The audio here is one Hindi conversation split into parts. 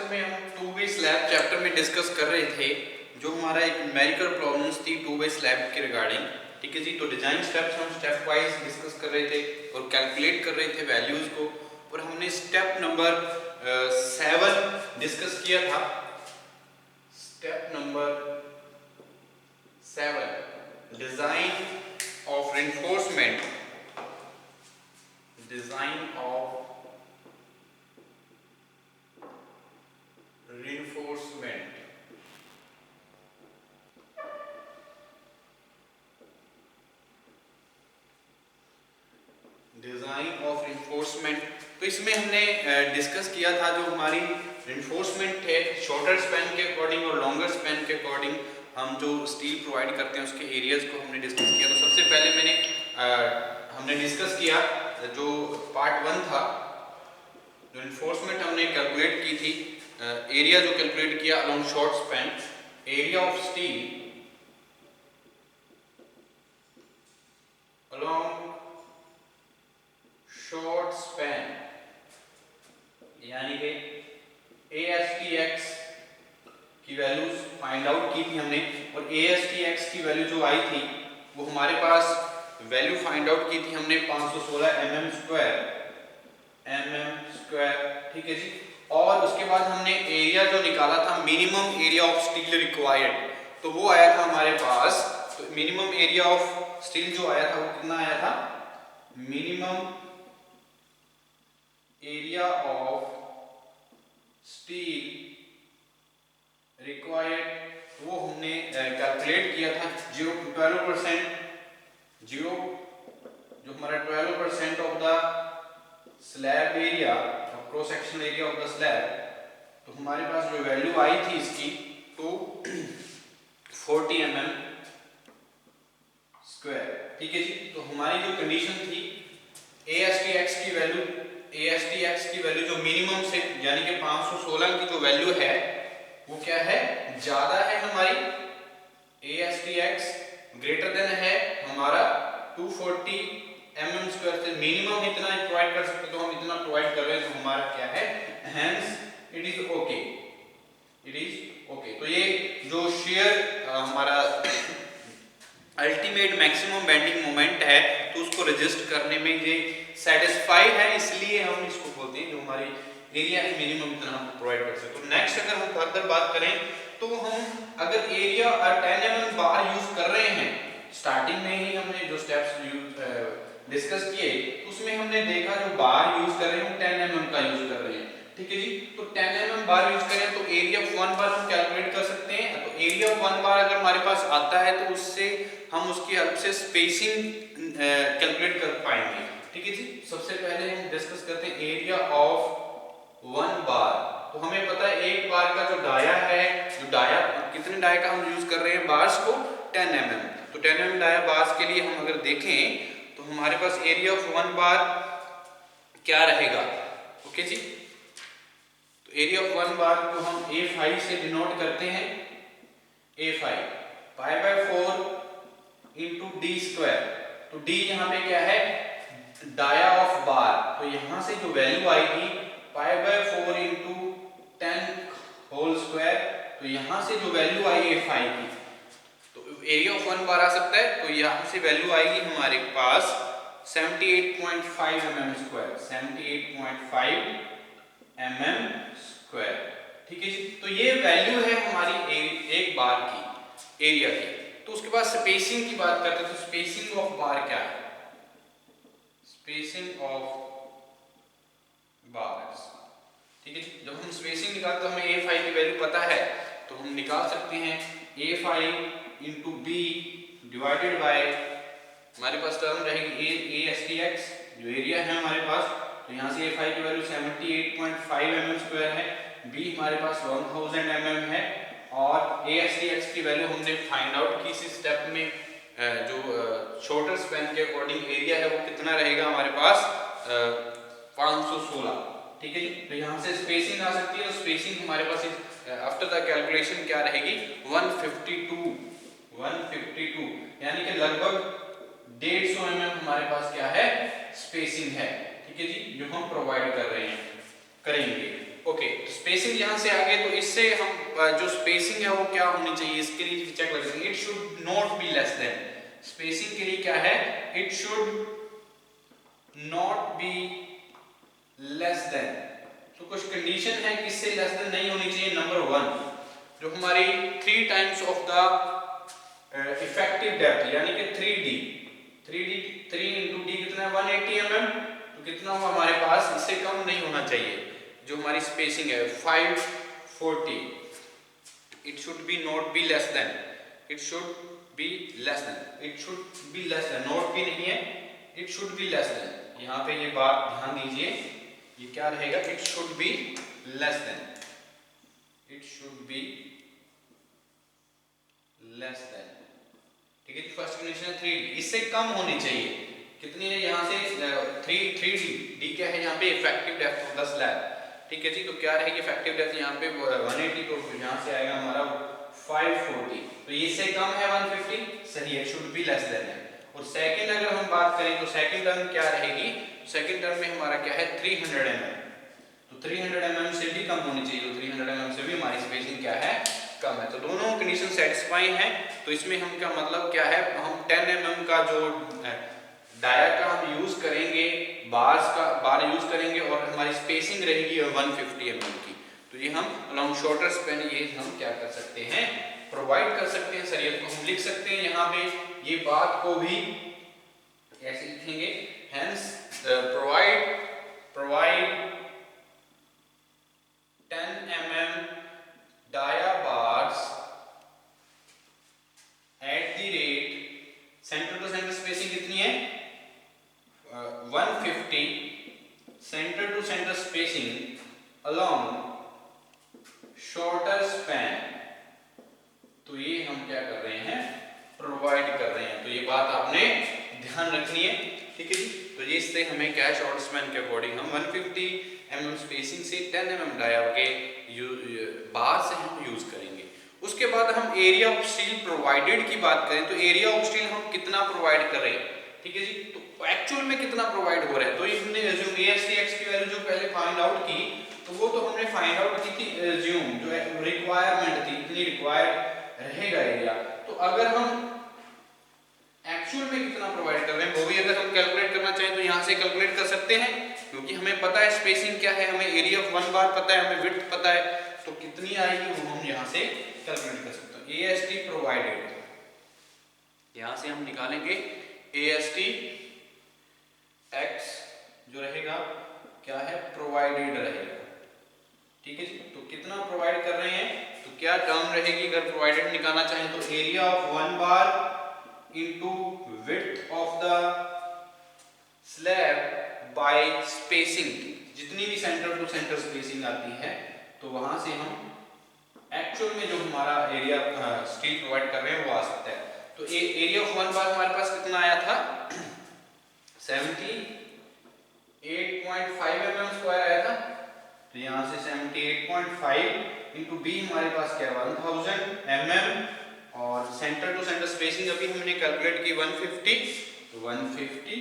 में हम टू वे स्लैब चैप्टर में डिस्कस कर रहे थे, जो हमारा एक न्यूमेरिकल प्रॉब्लम्स थी टू वे स्लैब के रिगार्डिंग। ठीक है जी, तो डिजाइन स्टेप्स हम स्टेप वाइज डिस्कस कर रहे थे और कैलकुलेट कर रहे थे वैल्यूज को, और हमने स्टेप नंबर 7 डिस्कस किया था। Step number 7, design of reinforcement, design of reinforcement। Design of reinforcement, तो इसमें हमने डिस्कस किया था जो हमारी रिइंफोर्समेंट है शॉर्टर स्पैन के अकॉर्डिंग और लॉन्गर स्पैन के अकॉर्डिंग हम जो स्टील प्रोवाइड करते हैं उसके एरियाज को हमने डिस्कस किया। तो सबसे पहले हमने डिस्कस किया जो पार्ट 1 था, जो रिइंफोर्समेंट हमने कैलकुलेट की थी, एरिया जो कैलकुलेट किया along short span, area of steel along short span, यानी कि ASTX की वैल्यूज फाइंड आउट की थी हमने, और ASTX की वैल्यू जो आई थी वो हमारे पास वैल्यू फाइंड आउट की थी हमने 516 mm स्क्वायर। ठीक है जी, और उसके बाद हमने एरिया जो निकाला था minimum area of steel required, तो वो आया था हमारे पास। तो मिनिमम एरिया ऑफ स्टील जो आया था वो कितना आया था, minimum area of steel required, वो हमने कैलकुलेट किया था 12%, जो हमारा 12% of the slab area, cross sectional area of the slab. तो हमारे पास जो वैल्यू आई थी इसकी 240 mm स्क्वायर। ठीक है जी, तो हमारी जो कंडीशन थी ASTX की वैल्यू जो मिनिमम से, यानी कि 516 की जो वैल्यू है वो क्या है, ज्यादा है हमारी। ASTX ग्रेटर देन है हमारा 240 mm स्क्वायर से, मिनिमम इतना प्रोवाइड कर सकते, तो हम इतना प्रोवाइड कर रहे हैं, तो हमारा क्या है, hence it is okay, it is okay. तो ये जो शेयर हमारा अल्टीमेट मैक्सिमम बेंडिंग मोमेंट है, तो उसको रजिस्ट करने में ये सेटिस्फाइड है, इसलिए हम इसको बोलते हैं जो हमारी एरिया है मिनिमम इतना हम प्रोवाइड कर सकते। तो नेक्स्ट अगर हम फर्दर बात करें, तो हम अगर एरिया 10 mm बार यूज कर रहे हैं, स्टार्टिंग में ही हमने जो स्टेप्स डिस्कस किए उसमें हमने देखा जो बार यूज कर रहे हैं 10 mm का यूज कर रहे हैं। ठीक है जी, तो 10 mm बार यूज करें तो एरिया ऑफ 1 बार हम कैलकुलेट कर सकते हैं। तो एरिया ऑफ 1 बार अगर हमारे पास आता है तो उससे हम उसकी हेल्प से स्पेसिंग कैलकुलेट कर पाएंगे। ठीक है जी, सबसे पहले हम डिस्कस करते हैं एरिया ऑफ 1 बार। तो हमें पता है एक बार का जो डाया है, जो डाया कितने डाया का हम यूज कर रहे हैं बार्स को, 10 mm। तो 10 mm डाया बार्स के लिए हम अगर देखें तो हमारे पास एरिया ऑफ 1 बार क्या रहेगा। ओके जी, तो एरिया ऑफ 1 बार को हम A5 से डिनोट करते हैं। A5 π/4 into D square. तो D यहाँ पे क्या है, डाया ऑफ बार, तो यहाँ से जो वैल्यू आएगी π/4 इंटू 10 होल स्क्वायर, तो यहाँ से जो वैल्यू आई A5 की, तो एरिया ऑफ 1 बार आ सकता है, तो यहाँ से वैल्यू आएगी हमारे पास 78.5 mm स्क्वायर, 78.5 mm स्क्वायर। ठीक है जी, तो ये वैल्यू है हमारी एक बार की एरिया की। तो उसके बाद स्पेसिंग की बात करते हैं, तो स्पेसिंग ऑफ बार क्या है, स्पेसिंग ऑफ बार्स। ठीक है जी, जब हम स्पेसिंग निकालते हैं, हमें A5 की वैल्यू पता है, तो हम निकाल सकते हैं A5 into B divided by, हमारे पास टर्म रहेगी ASTX जो एरिया है हमारे पास। तो यहाँ से A5 की वैल्यू 78.5 mm स्क्वायर है, B हमारे पास 1000 mm है, और ASTX की वैल्यू हमने फाइंड आउट की इसी स्टेप में, जो शॉर्टर स्पैन के अकॉर्डिंग एरिया है वो कितना रहेगा हमारे पास 516। ठीक है जी, तो यहाँ से स्पेसिंग आ सकती है, तो स्पेसिंग हमारे पास आफ्टर द कैलकुलेशन क्या रहेगी 152, यानी कि लगभग 150 mm हमारे पास क्या है, स्पेसिंग है। ठीक है जी, जो हम प्रोवाइड कर रहे हैं करेंगे। ओके, तो स्पेसिंग यहाँ से आ गए, तो इससे हम जो स्पेसिंग है वो क्या होनी चाहिए, इसके लिए चेक लग जाएंगे। It should not be less than, spacing के लिए क्या है, it should not be less than. तो कुछ कंडीशन है किससे लेस देन नहीं होनी चाहिए। नंबर 1, जो हमारी 3 times of the effective depth, यानी कि 3D 3 इंटू डी कितना है 180 mm, तो कितना हुआ हमारे पास, इससे कम नहीं होना चाहिए। जो हमारी स्पेसिंग है 540, it should be not be less than, it should be less than, it should be less than, not be नहीं है, it should be less than. यहाँ पे ये बात ध्यान दीजिए, ये क्या रहेगा, it should be less than, it should be less than. ठीक है, फर्स्ट कंडीशन है 3D, इससे कम होनी चाहिए। कितनी है यहाँ से 3D, डी क्या है यहाँ पे, effective depth of the slab. ठीक है जी, तो क्या रहेगी इफेक्टिव डेप्थ यहाँ पे 180, तो यहाँ से आएगा हमारा 540, तो इससे कम है 150, सही है, शुड बी लेस देन है। और सेकंड अगर हम बात करें तो सेकंड टर्म क्या रहेगी, सेकंड टर्म में हमारा क्या है 300 mm, तो 300 mm से भी कम होनी चाहिए, तो 300 mm से भी हमारी स्पेसिंग क्या है, कम है। तो दोनों कंडीशन सेटिस्फाई हैं। तो इसमें हम क्या मतलब क्या है, हम 10 mm का जो डाया का हम यूज करेंगे, बार यूज करेंगे, और हमारी स्पेसिंग रहेगी 150 mm की। तो ये हम अलोंग शॉर्टर स्पैन ये हम क्या कर सकते हैं, प्रोवाइड कर सकते हैं। सरियत को हम लिख सकते हैं यहाँ पे, ये बात को भी ऐसे लिखेंगे, hence provide 10 mm dia bars at the rate, centre to centre spacing कितनी है 150, centre to centre spacing along shorter span, तो ये हम क्या कर रहे हैं, प्रोवाइड कर रहे हैं। तो ये बात आपने ध्यान रखनी है। ठीक है जी, तो ये इससे हमें क्या शॉर्ट स्पैन के अकॉर्डिंग हम 150 mm स्पेसिंग से 10 mm डाया के बार से हम यूज करेंगे। उसके बाद हम एरिया ऑफ स्टील प्रोवाइडेड की बात करें, तो एरिया ऑफ स्टील हम कितना प्रोवाइड कर रहे हैं। ठीक है जी, तो एक्चुअल में कितना प्रोवाइड हो रहा है, तो हमने एज्यूम ASTX की वैल्यू जो पहले फाइंड आउट की, तो वो तो हमने फाइंड आउट की थी एज्यूम, जो रिक्वायरमेंट थी, इतनी रिक्वायर्ड रहेगा एरिया। तो अगर हम एक्चुअल में कितना प्रोवाइड कर रहे हैं वो भी अगर हम कैलकुलेट करना चाहें तो यहाँ से कैलकुलेट कर सकते हैं, क्योंकि हमें पता है स्पेसिंग क्या है, हमें एरिया ऑफ 1 बार पता है, हमें विड्थ पता है, तो कितनी आएगी वो हम यहाँ से कैलकुलेट कर सकते हैं। AST प्रोवाइडेड, यहाँ से हम निकालेंगे AST x जो रहेगा क्या है, प्रोवाइडेड रहेगा। ठीक है जी, तो कितना प्रोवाइड कर रहे हैं, तो क्या टर्म रहेगी अगर प्रोवाइडेड निकालना चाहें, तो area of 1 bar into width of the slab by spacing, जितनी भी सेंटर टू सेंटर स्पेसिंग आती है, तो वहां से हम एक्चुअल में जो हमारा एरिया स्टील प्रोवाइड कर रहे हैं वो आ सकता है। तो एरिया ऑफ 1 बार हमारे पास कितना आया था 78.5 mm स्क्वायर आया था, तो यहाँ से 78.5 इंटू बी हमारे पास क्या 1000 mm, और सेंटर टू सेंटर स्पेसिंग अभी हमने कैलकुलेट की 150, तो 150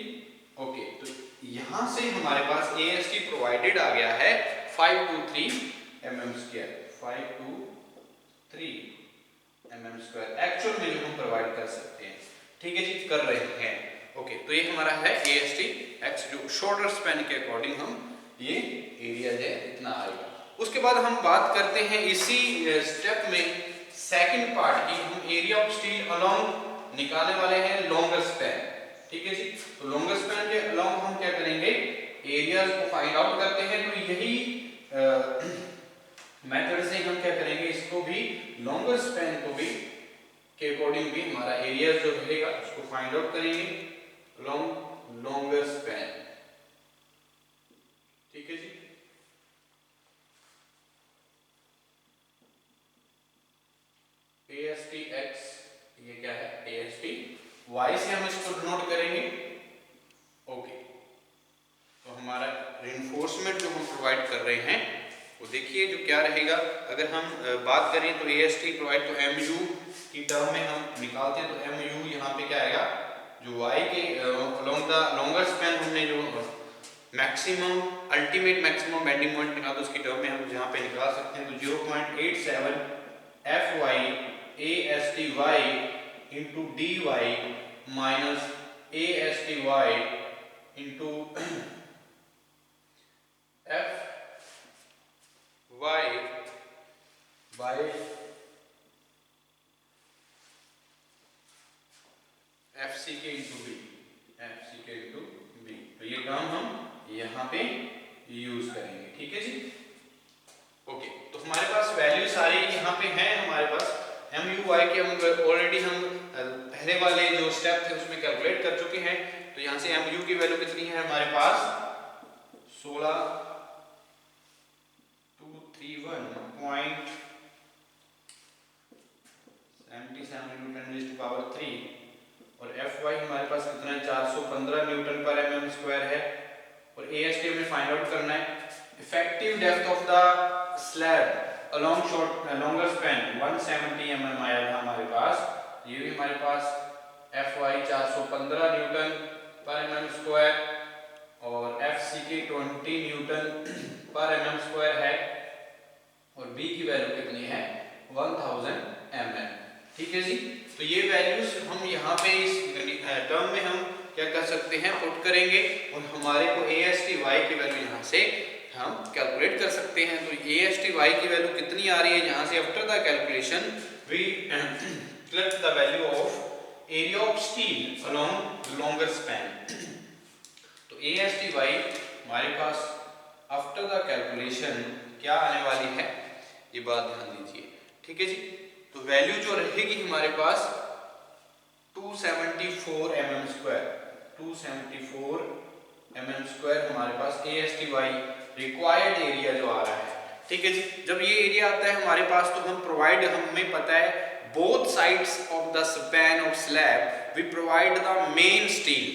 ओके। तो यहाँ से हमारे पास AST प्रोवाइडेड आ गया है 523 mm square, 523 mm square actual में जो हम प्रोवाइड कर सकते हैं। ठीक है जी, कर रहे हैं। ओके, तो ये हमारा है AST x, जो शॉर्टर स्पैन के अकॉर्डिंग हम ये एरिया है इतना आएगा। उसके बाद हम बात करते हैं इसी स्टेप में सेकंड पार्ट की, हम एरिया ऑफ स्टील अलोंग निकालने वाले हैं लॉन्गर स्पैन। ठीक है जी, तो लॉन्गर स्पैन के अलोंग हम क्या करेंगे, एरियाज को फाइंड आउट करते हैं। तो यही मेथड से हम क्या करेंगे, इसको भी लॉन्गर स्पैन को भी के अकॉर्डिंग भी हमारा एरिया जो रहेगा उसको फाइंड आउट करेंगे लॉन्गर स्पैन। ठीक है जी, AST x ये क्या है AST y से हम इसको डिनोट करेंगे। ओके, तो हमारा रिइंफोर्समेंट जो हम प्रोवाइड कर रहे हैं वो देखिए जो क्या रहेगा। अगर हम बात करें तो AST प्रोवाइड, तो MU की टर्म में हम निकालते हैं, तो MU यहाँ पे क्या आएगा, जो y के अलोंग द लॉन्गर स्पैन हमने जो maximum ultimate maximum bending moment निकाल दो, उसकी टर्म में हम जहाँ पे निकाल सकते हैं तो 0.87 Fy ASTY into dy minus ASTY into Fy by FCK into B, FCK into B। तो ये टर्म हम यहाँ पे यूज करेंगे, ठीक है जी। ओके, तो हमारे पास वैल्यू सारी यहाँ पे हैं हमारे पास। MUY के हम ऑलरेडी हम पहले वाले जो स्टेप थे उसमें कैलकुलेट कर चुके हैं। तो यहाँ से MU की वैल्यू कितनी है हमारे पास 16231.77 न्यूटन रेज़ टू पावर 3 और Fy हमारे पास कितना है 415 न्यूटन पर mm स्क्वायर है। और AST हमें फाइंड आउट करना है। Effective depth of the slab along longer span 170 mm आया था हमारे पास। ये भी हमारे पास Fy 415 न्यूटन पर mm स्क्वायर और FCK 20 न्यूटन पर mm स्क्वायर है और B की वैल्यू कितनी है 1000 mm, ठीक है जी। तो ये वैल्यूज हम यहाँ पे इस टर्म में हम क्या कर सकते हैं पुट करेंगे और हमारे को ASTY की वैल्यू यहाँ से हम कैलकुलेट कर सकते हैं। तो ASTY की वैल्यू कितनी आ रही है यहाँ से after the calculation we plus the value of area of steel along longer span. तो ASTY हमारे पास आफ्टर द कैलकुलेशन क्या आने वाली है ये बात ध्यान दीजिए, ठीक है जी। तो वैल्यू जो रहेगी हमारे पास 274 mm स्क्वायर, 274 mm स्क्वायर हमारे पास ASTY रिक्वायर्ड एरिया जो आ रहा है, ठीक है जी। जब ये एरिया आता है हमारे पास तो हम प्रोवाइड, हमें पता है both sides of the span of slab we provide the main steel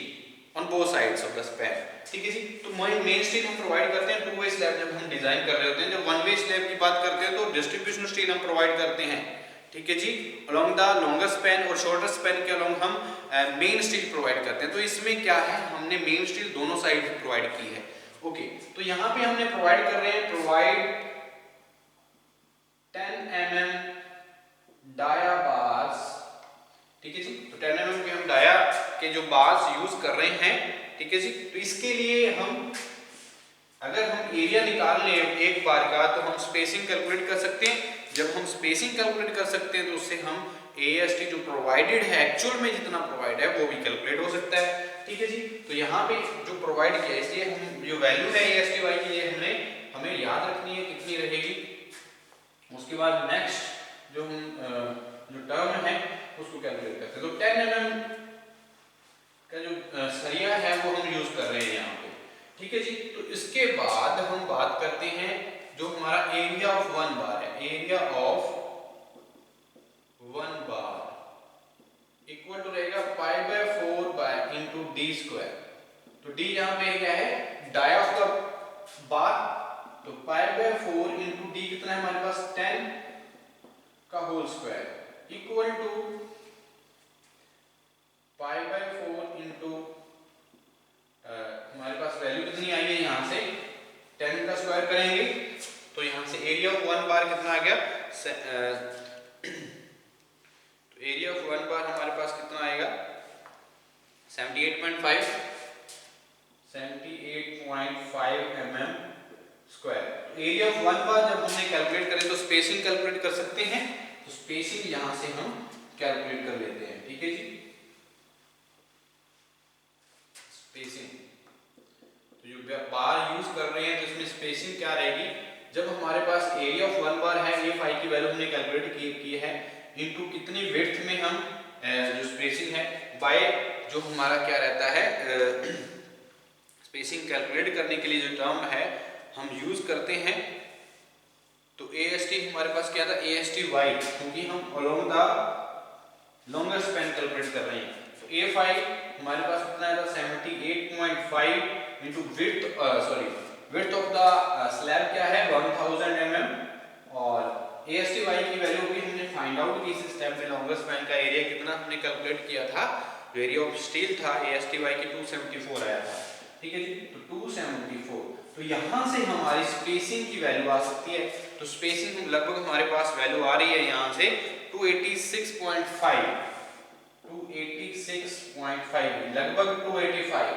on both sides of the span, ठीक है जी। तो मेन स्टील हम प्रोवाइड करते हैं। टू वे स्लैब जब हम डिजाइन कर रहे होते हैं, जब वन वे स्लैब की बात करते हैं तो डिस्ट्रीब्यूशन स्टील हम प्रोवाइड करते हैं, ठीक है जी। अलोंग द लॉन्गर स्पैन और शॉर्टर स्पैन के अलोंग हम मेन स्टील प्रोवाइड करते हैं। तो इसमें क्या है हमने मेन स्टील दोनों साइड प्रोवाइड की है। ओके, तो यहाँ पे हमने प्रोवाइड कर रहे हैं प्रोवाइड 10 mm डाया बार्स, ठीक है जी। तो 10 mm के हम डाया के जो बार्स यूज कर रहे हैं, ठीक है जी। तो इसके लिए हम अगर हम एरिया निकाल लें एक बार का तो हम स्पेसिंग कैलकुलेट कर सकते हैं। जब हम स्पेसिंग कैलकुलेट कर सकते हैं तो उससे हम AST जो प्रोवाइडेड है एक्चुअल में जितना प्रोवाइड है वो भी कैलकुलेट हो सकता है, ठीक है जी। तो यहाँ पे जो प्रोवाइड किया है इसलिए हम जो वैल्यू है ASTY की ये हमें याद रखनी है कितनी रहेगी। उसके बाद नेक्स्ट जो हम जो टर्म है उसको कैलकुलेट करते हैं। तो 10 mm का जो सरिया है वो हम यूज कर रहे हैं यहाँ पे, ठीक है जी। तो इसके बाद हम बात करते हैं जो हमारा एरिया ऑफ वन बार है, area of one bar equal to रहेगा π/4 इंटू डी स्क्वायर। तो डी यहाँ पे क्या है डाया ऑफ द बार, तो π/4 इंटू डी कितना है हमारे पास 10 का whole square equal to π/4 into हमारे पास वैल्यू कितनी आई है यहाँ से 10 का स्क्वायर करेंगे तो यहाँ से एरिया ऑफ वन बार कितना आ गया तो एरिया ऑफ वन बार हमारे पास कितना आएगा 78.5 mm square. Area of one bar जब हमने कैलकुलेट करें तो स्पेसिंग कैलकुलेट कर सकते हैं। तो स्पेसिंग यहाँ से हम कैलकुलेट कर लेते हैं, ठीक है जी। स्पेसिंग तो जो बार यूज कर रहे हैं तो इसमें स्पेसिंग क्या रहेगी, जब हमारे पास एरिया ऑफ वन बार है ये फाई की वैल्यू हमने कैलकुलेट की है इनटू कितनी विड्थ में हम जो स्पेसिंग है बाय जो हमारा क्या रहता है स्पेसिंग कैलकुलेट करने के लिए जो टर्म है हम यूज करते हैं। तो AST हमारे पास क्या था ASTY, क्योंकि हम along the longer span calculate कर रहे हैं। तो A5 हमारे पास कितना है 78.5 into width of the slab क्या है 1000 mm और ASTY की वैल्यू भी हमने फाइंड आउट की इस स्टेप में। लॉन्गर स्पैन का एरिया कितना हमने कैलकुलेट किया था, जो एरिया ऑफ स्टील था ASTY की 274 आया था, ठीक है जी। तो 274, तो यहाँ से हमारी स्पेसिंग की वैल्यू आ सकती है। तो स्पेसिंग लगभग हमारे पास वैल्यू आ रही है यहाँ से 286.5, 286.5 लगभग 285,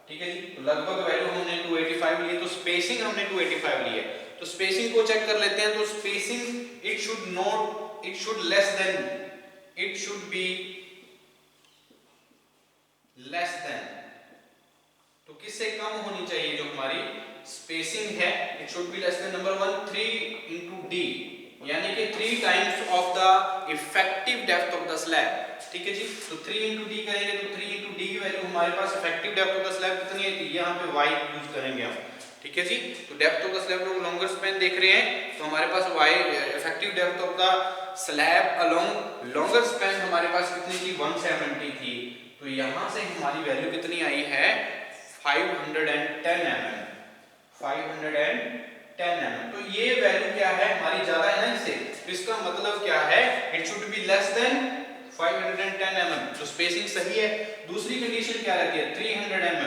ठीक है जी। तो लगभग वैल्यू हमने 285 ली है, तो स्पेसिंग हमने 285 ली है। तो स्पेसिंग को चेक कर लेते हैं। तो spacing it should not, it should less than, it should be less than, तो किससे कम होनी चाहिए जो हमारी स्पेसिंग है, it should be less than number 1 3 into d, यानी कि 3 times of the effective depth of the slab, ठीक है जी। तो 3 into d करेंगे तो 3 into d की वैल्यू हमारे पास effective depth of the slab कितनी है, तो यहाँ पे y यूज करेंगे हम, ठीक है जी। तो डेप्थ ऑफ द स्लैब लोग लॉन्गर स्पैन देख रहे हैं, तो हमारे पास y effective depth of the slab along longer span हमारे पास कितनी थी, 170 थी। तो यहाँ से हमारी वैल्यू कितनी आई है 510 mm, 510 mm। तो ये वैल्यू क्या है हमारी ज्यादा है ना इससे, तो इसका मतलब क्या है, it should be less than 510 mm। तो स्पेसिंग सही है। दूसरी कंडीशन क्या रहती है 300 mm,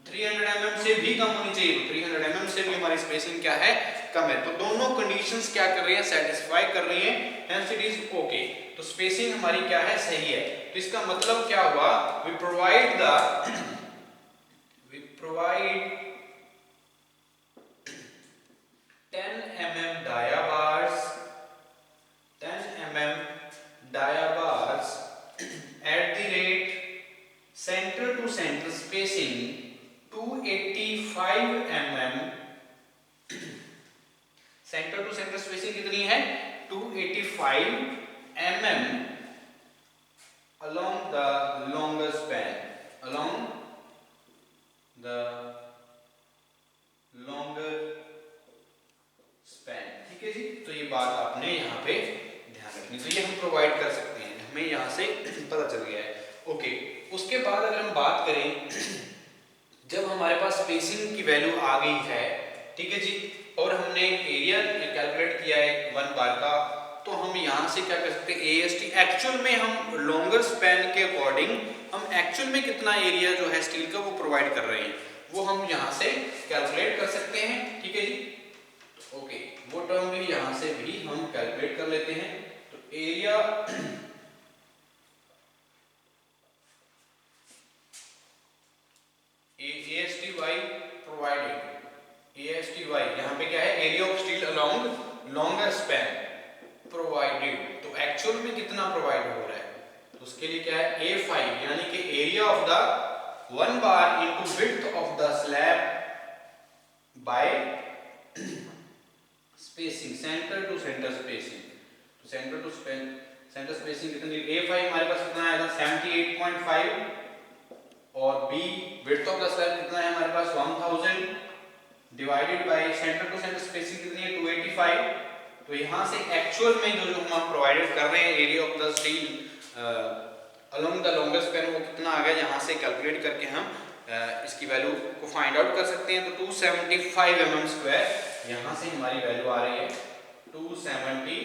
300 mm से भी कम होनी चाहिए। तो 300 mm से भी हमारी स्पेसिंग क्या है, कम है। तो दोनों कंडीशंस क्या कर रही हैं, सेटिस्फाई कर रही हैं, हेंस इट इज ओके। तो स्पेसिंग हमारी क्या है, सही है। तो इसका मतलब क्या हुआ, we provide the provide 10 mm dia bars, 10 mm dia bars at the rate center to center spacing 285 mm, centre to centre spacing कितनी है 285 mm along the longer span, along the longer span, ठीक है जी। तो ये बात आपने यहाँ पे ध्यान रखनी, तो ये हम प्रोवाइड कर सकते हैं, हमें यहाँ से पता चल गया है। ओके, उसके बाद अगर हम बात करें, जब हमारे पास स्पेसिंग की वैल्यू आ गई है, ठीक है जी, और हमने एरिया कैलकुलेट किया है 1 बार का, तो हम यहाँ से क्या कर सकते हैं, AST एक्चुअल में हम लॉन्गर स्पैन के अकॉर्डिंग हम एक्चुअल में कितना एरिया जो है स्टील का वो प्रोवाइड कर रहे हैं, वो हम यहाँ से कैलकुलेट कर सकते हैं, ठीक है जी। तो ओके, वो टर्म भी यहाँ से भी हम कैलकुलेट कर लेते हैं। तो एरिया ASTY प्रोवाइडेड, ASTY यहाँ पे क्या है, area of steel along longer span provided. तो एक्चुअल में कितना प्रोवाइड हो रहा है, तो उसके लिए क्या है A5, यानी कि area of the 1 bar into width of the slab by spacing, centre to centre spacing. तो सेंटर टू सेंटर स्पेसिंग कितनी, A5 हमारे पास कितना आएगा 78.5, और B width of the slab कितना है हमारे पास 1000 divided by centre to centre spacing कितनी है 285। तो यहाँ से एक्चुअल में जो हम प्रोवाइडेड कर रहे हैं area of the steel along the longer span वो कितना आ गया, यहाँ से कैलकुलेट करके हम इसकी वैल्यू को फाइंड आउट कर सकते हैं। तो 275 mm स्क्वायर यहाँ से हमारी वैल्यू आ रही है 275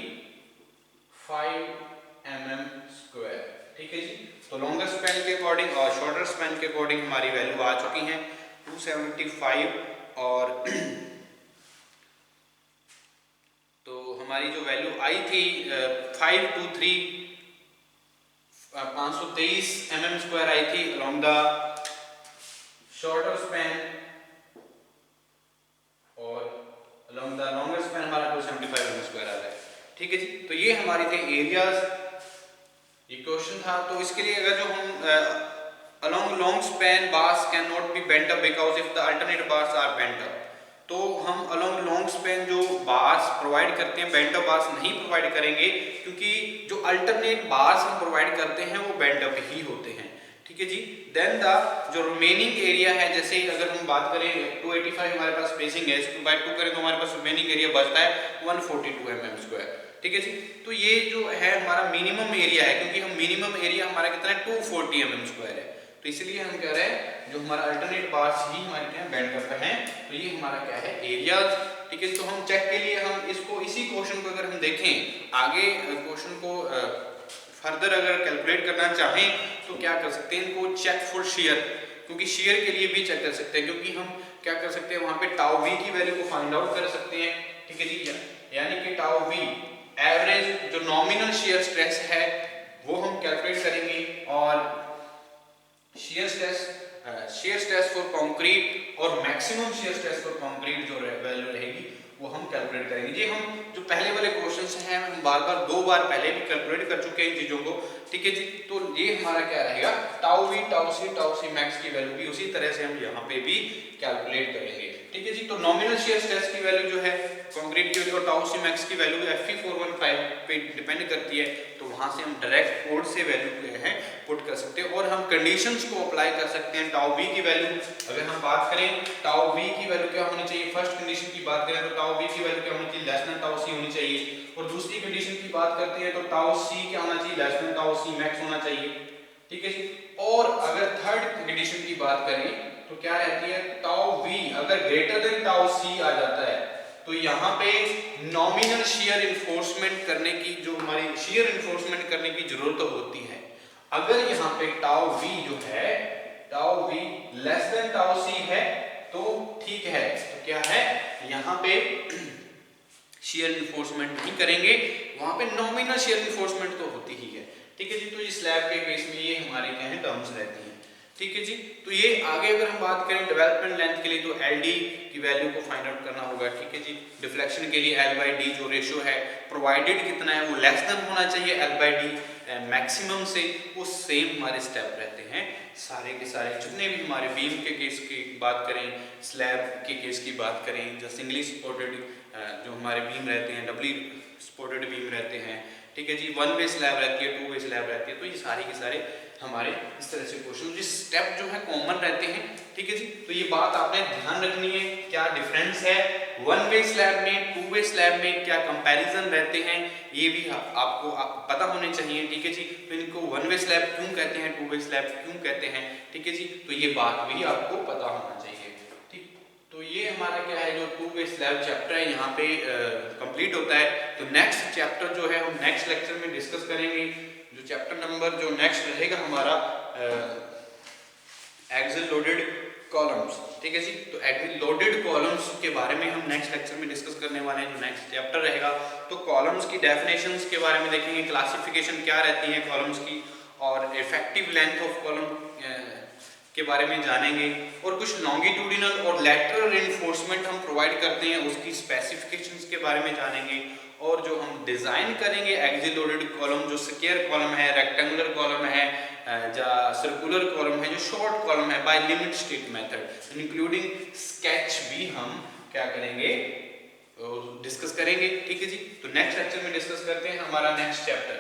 mm स्क्वायर, ठीक है जी। तो लॉन्गर स्पैन के अकॉर्डिंग और शॉर्टर स्पैन के अकॉर्डिंग हमारी वैल्यू आ चुकी है 275, और तो हमारी जो वैल्यू आई थी 523 mm स्क्वायर आई थी अलोंग द शॉर्टर स्पैन, और अलोंग द लॉन्गर स्पैन हमारा 275 mm स्क्वायर आ रहा है, ठीक है जी। तो ये हमारी थे एरियाज, ये क्वेश्चन था। तो इसके लिए अगर जो हम along long span bars can not be bent up because if the alternate bars are bent up, तो हम अलोंग लॉन्ग स्पैन जो बार्स प्रोवाइड करते हैं बेंट अप बार्स नहीं प्रोवाइड करेंगे, क्योंकि जो अल्टरनेट बार्स हम प्रोवाइड करते हैं वो बेंट अप ही होते हैं, ठीक है जी। देन द जो रिमेनिंग एरिया है, जैसे अगर हम बात करें 285 हमारे पास स्पेसिंग है, इसको बाय 2 करें तो हमारे पास रिमेनिंग एरिया बचता है 142 mm स्क्वायर, ठीक है जी। तो ये जो है हमारा मिनिमम एरिया है, क्योंकि हम मिनिमम एरिया हमारा कितना है 240 mm स्क्वायर है, तो इसलिए हम कह रहे हैं जो हमारा अल्टरनेट बार्स ही हमारे क्या बेंट अप हैं, तो ये हमारा क्या है एरियाज, ठीक है। तो हम चेक के लिए हम इसको इसी क्वेश्चन को अगर हम देखें आगे क्वेश्चन को फर्दर अगर कैलकुलेट करना चाहें तो क्या कर सकते हैं, इनको चेक फॉर शेयर क्योंकि शेयर के लिए भी चेक कर सकते हैं, क्योंकि हम क्या कर सकते हैं वहां पे टाउ वी की वैल्यू को फाइंड आउट कर सकते हैं, ठीक है जी, यानी कि टाउ वी एवरेज जो नॉमिनल शेयर स्ट्रेस है वो हम कैलकुलेट करेंगे, और शेयर स्ट्रेस फॉर कंक्रीट और maximum shear stress for concrete जो वैल्यू रहेगी वो हम कैलकुलेट करेंगे। ये हम जो पहले वाले क्वेश्चंस हैं हम बार-बार 2 बार पहले भी कैलकुलेट कर चुके हैं इन चीजों को, ठीक है जी। तो ये हमारा क्या रहेगा, tau v tau c max की वैल्यू भी उसी तरह से हम यहाँ पे भी कैलकुलेट करेंगे, ठीक है जी। तो नॉमिनल शेयर स्ट्रेस की वैल्यू जो है कंक्रीट की वैल्यू और टाउ सी मैक्स की वैल्यू Fe415 पे डिपेंड करती है, तो वहां से हम डायरेक्ट कोड से वैल्यू जो है पुट कर सकते हैं, और हम कंडीशंस को अप्लाई कर सकते हैं। टाउ वी की वैल्यू अगर हम बात करें, टाउ वी की वैल्यू क्या होनी चाहिए, फर्स्ट कंडीशन की बात करें तो टाउ वी की वैल्यू क्या होनी चाहिए, लेस देन टाउ सी होनी चाहिए, और दूसरी कंडीशन की बात करते हैं तो टाउ सी क्या होना चाहिए, less than tau c max होना चाहिए, ठीक है जी। और अगर थर्ड कंडीशन की बात करें तो क्या रहती है, टाउ वी अगर ग्रेटर देन टाउ सी आ जाता है तो यहाँ पे नॉमिनल शेयर इन्फोर्समेंट करने की जो हमारी शेयर इन्फोर्समेंट करने की जरूरत होती है। अगर यहाँ पे टाउ वी जो है, tau V less than tau C है तो ठीक है, तो क्या है यहाँ पे शेयर इन्फोर्समेंट नहीं करेंगे, वहां पे नॉमिनल शेयर इन्फोर्समेंट तो होती ही है, ठीक है जी। तो ये स्लैब के केस में ये हमारे क्या है टर्म्स रहती हैं, ठीक है जी। तो ये आगे अगर हम बात करें डेवलपमेंट लेंथ के लिए तो LD की वैल्यू को फाइंड आउट करना होगा, ठीक है जी। डिफ्लेक्शन के लिए L/D जो रेशियो है प्रोवाइडेड कितना है वो लेस देन होना चाहिए L/D मैक्सिमम से, वो सेम हमारे स्टेप रहते हैं सारे के सारे, जितने भी हमारे बीम के केस की बात करें, स्लैब के केस की बात करें, जो सिंगली सपोर्टेड जो हमारे बीम रहते हैं, डबली सपोर्टेड बीम रहते हैं, ठीक है जी, 1 वे स्लैब रहती है, 2 वे स्लैब रहती है, तो ये सारे के सारे हमारे इस तरह से क्वेश्चन जिस स्टेप जो है कॉमन रहते हैं, ठीक है जी। तो ये बात आपने ध्यान रखनी है, क्या डिफरेंस है 1 वे स्लैब में 2 वे स्लैब में, क्या कंपैरिजन रहते हैं, ये भी आपको पता होने चाहिए, ठीक है जी। तो इनको 1 वे स्लैब क्यों कहते हैं, 2 वे स्लैब क्यों कहते हैं, ठीक है जी। तो ये बात भी आपको पता होना चाहिए, ठीक। तो ये हमारा क्या है जो 2 वे स्लैब चैप्टर है यहाँ पे कंप्लीट होता है। तो नेक्स्ट चैप्टर जो है हम नेक्स्ट लेक्चर में डिस्कस करेंगे, जो चैप्टर नंबर जो नेक्स्ट रहेगा हमारा एक्सिल लोडेड कॉलम्स, ठीक है जी। तो एक्सिल लोडेड कॉलम्स के बारे में हम नेक्स्ट लेक्चर में डिस्कस करने वाले हैं, जो नेक्स्ट चैप्टर रहेगा। तो कॉलम्स की डेफिनेशंस के बारे में देखेंगे, क्लासिफिकेशन क्या रहती है कॉलम्स की, और इफेक्टिव लेंथ ऑफ कॉलम के बारे में जानेंगे, और कुछ लॉन्गिट्यूडिनल और लैटरल रिइंफोर्समेंट हम प्रोवाइड करते हैं उसकी स्पेसिफिकेशंस के बारे में जानेंगे, और जो हम डिजाइन करेंगे एक्सिल लोडेड कॉलम, जो स्क्वायर कॉलम है, रेक्टेंगुलर कॉलम है, या सर्कुलर कॉलम है, जो शॉर्ट कॉलम है, by limit state method including sketch भी हम क्या करेंगे डिस्कस करेंगे, ठीक है जी। तो नेक्स्ट लेक्चर में डिस्कस करते हैं हमारा नेक्स्ट चैप्टर।